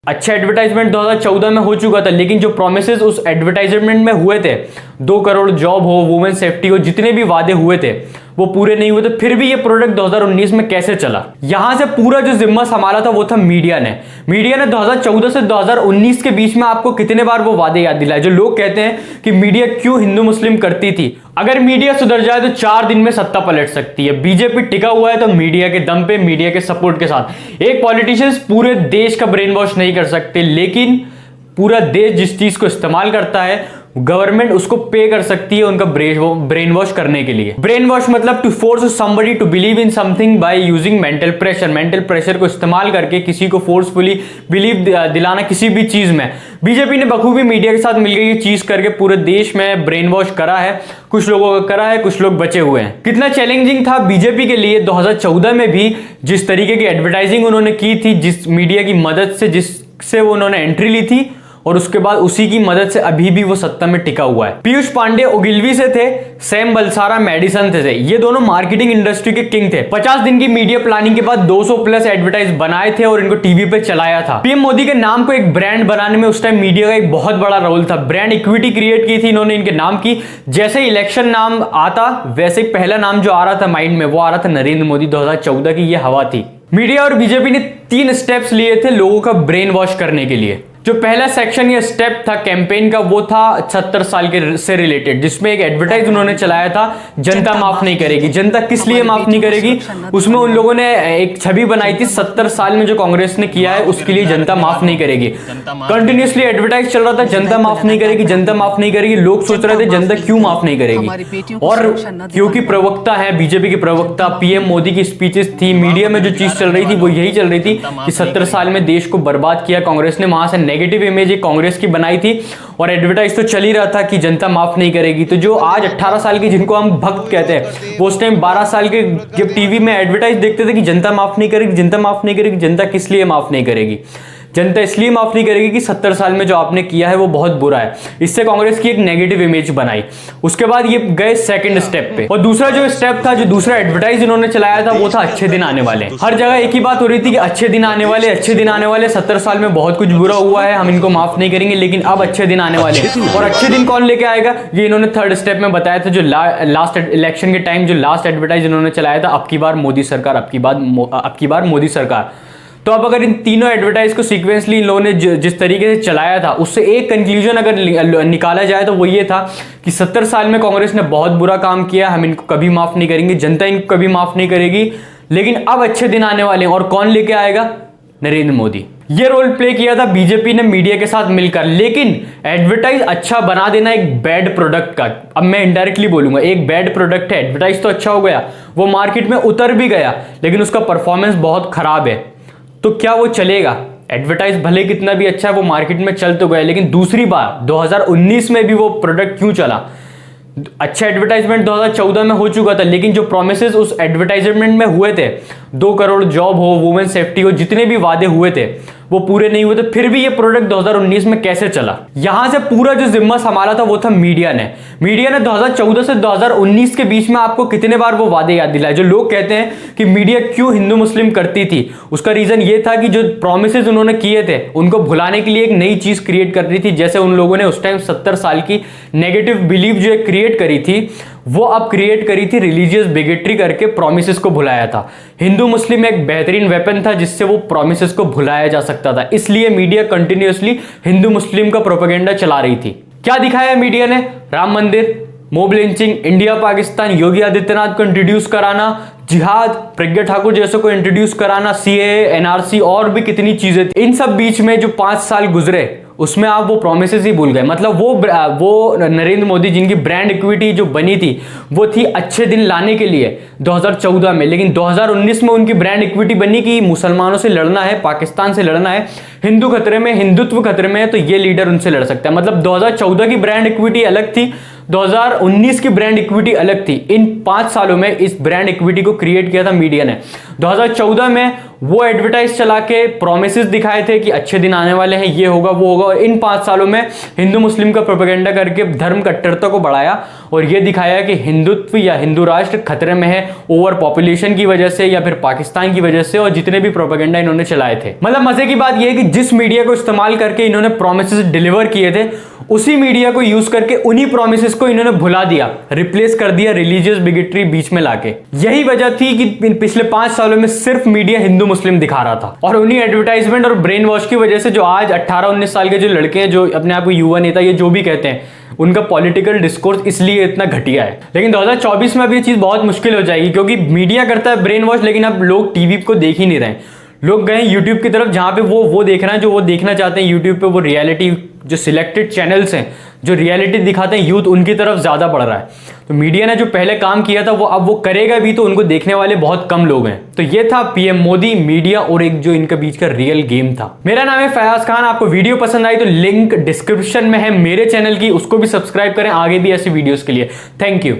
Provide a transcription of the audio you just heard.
अच्छा एडवर्टाइजमेंट 2014 में हो चुका था, लेकिन जो प्रोमिसेस उस एडवर्टाइजमेंट में हुए थे, 2 करोड़ जॉब हो, वुमेन सेफ्टी हो, जितने भी वादे हुए थे वो पूरे नहीं हुए थे। फिर भी ये प्रोडक्ट 2019 में कैसे चला? यहां से पूरा जो जिम्मा संभाला था वो था मीडिया ने। मीडिया ने 2014 से 2019 के बीच में आपको कितने बार वो वादे याद दिलाए जो लोग कहते हैं कि मीडिया क्यों हिंदू मुस्लिम करती थी। अगर मीडिया सुधर जाए तो 4 दिन में सत्ता पलट सकती है। बीजेपी टिका हुआ है तो मीडिया के दम पे, मीडिया के सपोर्ट के साथ। एक पॉलिटिशियंस पूरे देश का ब्रेन वॉश नहीं कर सकते, लेकिन पूरा देश जिस चीज को इस्तेमाल करता है गवर्नमेंट उसको पे कर सकती है उनका ब्रेन वॉश करने के लिए। ब्रेन वॉश मतलब to force somebody to believe in something by using mental pressure. Mental pressure को इस्तेमाल करके किसी को फोर्सफुली बिलीव दिलाना किसी भी चीज में। बीजेपी ने बखूबी मीडिया के साथ मिलकर ये चीज करके पूरे देश में ब्रेन वॉश करा है। कुछ लोगों का करा है, कुछ लोग बचे हुए हैं। कितना चैलेंजिंग था बीजेपी के लिए 2014 में भी जिस तरीके की एडवर्टाइजिंग उन्होंने की थी, जिस मीडिया की मदद से, जिससे वो उन्होंने एंट्री ली थी, और उसके बाद उसी की मदद से अभी भी वो सत्ता में टिका हुआ है। पीयूष पांडे ओगिलवी से थे, सैम बलसारा मेडिसन से। ये दोनों मार्केटिंग इंडस्ट्री के किंग थे। 50 दिन की मीडिया प्लानिंग के बाद 200 प्लस एडवर्टाइज बनाए थे और इनको टीवी पे चलाया था। पीएम मोदी के नाम को एक ब्रांड बनाने में उस टाइम मीडिया का एक बहुत बड़ा रोल था। ब्रांड इक्विटी क्रिएट की थी इन्होंने इनके नाम की। जैसे इलेक्शन नाम आता वैसे पहला नाम जो आ रहा था माइंड में वो आ रहा था नरेंद्र मोदी। 2014 की ये हवा थी। मीडिया और बीजेपी ने 3 स्टेप्स लिए थे लोगों का ब्रेन वॉश करने के लिए। जो पहला सेक्शन या स्टेप था कैंपेन का वो था 70 साल के से रिलेटेड, जिसमें एक एडवर्टाइज उन्होंने चलाया था, जनता माफ नहीं करेगी। जनता किस लिए माफ नहीं करेगी? उसमें उन लोगों ने एक छवि बनाई थी 70 साल में जो कांग्रेस ने किया है उसके लिए जनता माफ नहीं करेगी। कंटिन्यूसली एडवर्टाइज चल रहा था, जनता माफ नहीं करेगी, जनता माफ नहीं करेगी। लोग सोच रहे थे जनता क्यों माफ नहीं करेगी। और क्योंकि प्रवक्ता है बीजेपी के प्रवक्ता, पीएम मोदी की स्पीचेस थी, मीडिया में जो चीज चल रही थी वो यही चल रही थी कि 70 साल में देश को बर्बाद किया कांग्रेस ने। वहां से नेगेटिव इमेज कांग्रेस की बनाई थी और एडवर्टाइज तो चल ही रहा था कि जनता माफ नहीं करेगी। तो जो आज 18 साल के जिनको हम भक्त कहते हैं वो उस टाइम 12 साल के जब टीवी में एडवर्टाइज देखते थे कि जनता माफ नहीं करेगी, जनता माफ नहीं करेगी। जनता किस लिए माफ नहीं करेगी? जनता इसलिए माफ नहीं करेगी कि 70 साल में जो आपने किया है वो बहुत बुरा है। इससे कांग्रेस की एक नेगेटिव इमेज बनाई। उसके बाद ये गए सेकंड स्टेप पे। और दूसरा जो स्टेप था, जो दूसरा एडवर्टाइज इन्होंने चलाया था वो था अच्छे दिन आने वाले। हर जगह एक ही बात हो रही थी कि अच्छे दिन आने वाले, अच्छे दिन आने वाले। 70 साल में बहुत कुछ बुरा हुआ है, हम इनको माफ नहीं करेंगे, लेकिन अब अच्छे दिन आने वाले। और अच्छे दिन कौन लेके आएगा ये इन्होंने थर्ड स्टेप में बताया था। जो लास्ट इलेक्शन के टाइम जो लास्ट एडवर्टाइज इन्होंने चलाया था, अब की बार मोदी सरकार, अब की बार मोदी सरकार। तो अब अगर इन तीनों एडवर्टाइज को सीक्वेंसली इन लोगों ने जिस तरीके से चलाया था उससे एक कंक्लूजन अगर निकाला जाए तो वो ये था कि 70 साल में कांग्रेस ने बहुत बुरा काम किया, हम इनको कभी माफ नहीं करेंगे, जनता इनको कभी माफ नहीं करेगी, लेकिन अब अच्छे दिन आने वाले हैं। और कौन लेके आएगा? नरेंद्र मोदी। ये रोल प्ले किया था बीजेपी ने मीडिया के साथ मिलकर। लेकिन एडवर्टाइज अच्छा बना देना एक बैड प्रोडक्ट का, अब मैं इनडायरेक्टली बोलूंगा, एक बैड प्रोडक्ट है। एडवर्टाइज तो अच्छा हो गया, वो मार्केट में उतर भी गया, लेकिन उसका परफॉर्मेंस बहुत खराब है। तो क्या वो चलेगा? एडवर्टाइज भले कितना भी अच्छा है वो मार्केट में चल तो गया, लेकिन दूसरी बार 2019 में भी वो प्रोडक्ट क्यों चला? अच्छा एडवर्टाइजमेंट 2014 में हो चुका था, लेकिन जो प्रोमिसेस उस एडवर्टाइजमेंट में हुए थे, 2 करोड़ जॉब हो, वुमेन सेफ्टी हो, जितने भी वादे हुए थे वो पूरे नहीं हुए थे। फिर भी ये प्रोडक्ट 2019 में कैसे चला? यहां से पूरा जो जिम्मा संभाला था वो था मीडिया ने। मीडिया ने 2014 से 2019 के बीच में आपको कितने बार वो वादे याद दिलाए जो लोग कहते हैं कि मीडिया क्यों हिंदू मुस्लिम करती थी। उसका रीजन ये था कि जो प्रोमिसेस उन्होंने किए थे उनको भुलाने के लिए एक नई चीज क्रिएट कर रही थी। जैसे उन लोगों ने उस टाइम 70 साल की नेगेटिव बिलीफ जो क्रिएट करी थी वो अब क्रिएट करी थी रिलीजियस बिगेट्री करके, प्रोमिसेस को भुलाया था। हिंदू मुस्लिम एक बेहतरीन वेपन था जिससे वो प्रोमिसेस को भुलाया जा सकता था। इसलिए मीडिया कंटिन्यूअसली हिंदू मुस्लिम का प्रोपेगेंडा चला रही थी। क्या दिखाया मीडिया ने? राम मंदिर, mob lynching, India Pakistan, Yogi Adityanath को इंट्रोड्यूस कराना, जिहाद, प्रज्ञा ठाकुर जैसे को इंट्रोड्यूस कराना, सीएए, एनआरसी और भी कितनी चीजें। इन सब बीच में जो 5 साल गुजरे उसमें आप वो प्रोमिसेस ही भूल गए। मतलब वो नरेंद्र मोदी जिनकी ब्रांड इक्विटी जो बनी थी वो थी अच्छे दिन लाने के लिए 2014 में, लेकिन 2019 में उनकी ब्रांड इक्विटी बनी कि मुसलमानों से लड़ना है, पाकिस्तान से लड़ना है, हिंदू खतरे में, हिंदुत्व खतरे में है, तो ये लीडर उनसे लड़ सकता है। मतलब 2014 की ब्रांड इक्विटी अलग थी, 2019 की ब्रांड इक्विटी अलग थी। इन 5 सालों में इस ब्रांड इक्विटी को क्रिएट किया था मीडिया ने। 2014 में वो एडवर्टाइज चला के प्रोमिसेस दिखाए थे कि अच्छे दिन आने वाले हैं, ये होगा वो होगा, और इन 5 सालों में हिंदू मुस्लिम का प्रोपेगेंडा करके धर्म कट्टरता को बढ़ाया और ये दिखाया कि हिंदुत्व या हिंदू राष्ट्र खतरे में है ओवर पॉपुलेशन की वजह से या फिर पाकिस्तान की वजह से, और जितने भी प्रोपेगेंडा इन्होंने चलाए थे। मतलब मजे की बात यह है कि जिस मीडिया को इस्तेमाल करके इन्होंने प्रोमिसेस डिलीवर किए थे, उसी मीडिया को यूज करके उन्हीं प्रोमिसेस को इन्होंने भुला दिया, रिप्लेस कर दिया रिलीजियस बिगेटरी बीच में लाके। यही वजह थी कि पिछले 5 सालों में सिर्फ मीडिया हिंदू मुस्लिम दिखा रहा था, और उन्हीं एडवर्टाइजमेंट और ब्रेन वॉश की वजह से जो आज 18-19 साल के जो लड़के हैं, जो अपने आप को युवा नेता ये जो भी कहते हैं, उनका पॉलिटिकल डिस्कोर्स इसलिए इतना घटिया है। लेकिन 2024 में अब ये चीज बहुत मुश्किल हो जाएगी, क्योंकि मीडिया करता है ब्रेन वॉश, लेकिन अब लोग टीवी को देख ही नहीं रहे। लोग गए यूट्यूब की तरफ, जहां पे वो देख रहे हैं जो वो देखना चाहते हैं यूट्यूब पे। वो रियलिटी जो सिलेक्टेड चैनल्स हैं जो रियलिटी दिखाते हैं यूथ, उनकी तरफ ज्यादा बढ़ रहा है। तो मीडिया ने जो पहले काम किया था वो अब वो करेगा भी, तो उनको देखने वाले बहुत कम लोग हैं। तो ये था पीएम मोदी, मीडिया और एक जो इनके बीच का रियल गेम था। मेरा नाम है फयाज खान। आपको वीडियो पसंद आई तो लिंक डिस्क्रिप्शन में है मेरे चैनल की, उसको भी सब्सक्राइब करें आगे भी ऐसे वीडियोस के लिए। Thank you.